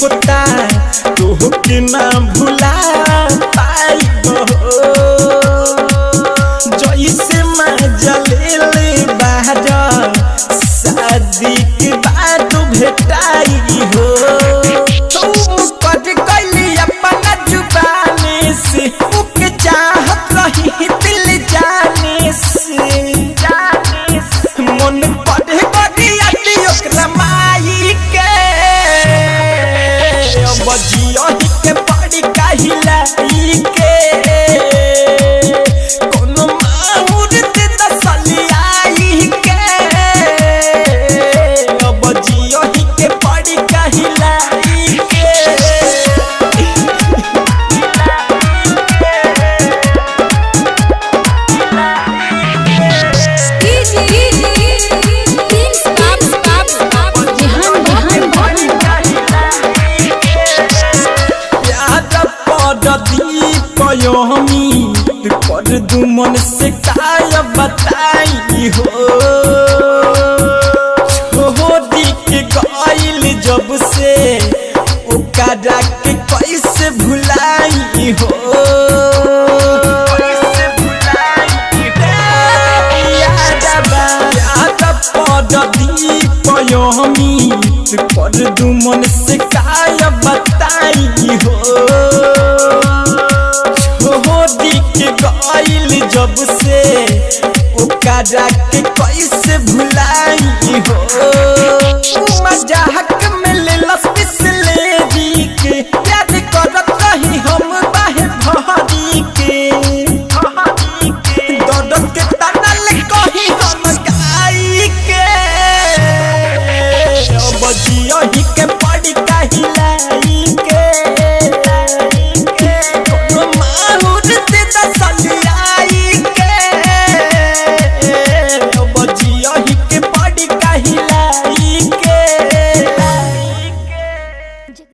होता तोहके ना भुला पाइबो जैसे मजा ले ले बाजा शादी के बाद भेटाई हो तुम कट गइली अपना जुबानी से उके चाहत रही दिल जाने से मन पढ़े बढ़िया ओकरा माई के बजियो ही के पड़ी काहिलाई के कोनो माउर दे दसलियाई के बजियो ही के पड़ी काहिलाई के दीपयमी कर दू मन से काय बताई हो छोड़ी के गइल जब से ओकरा के कैसे भुलाई हो दीपयमी कर दू मन से काय बताई हो के गइल जब से ओकरा के कैसे भुलाई हो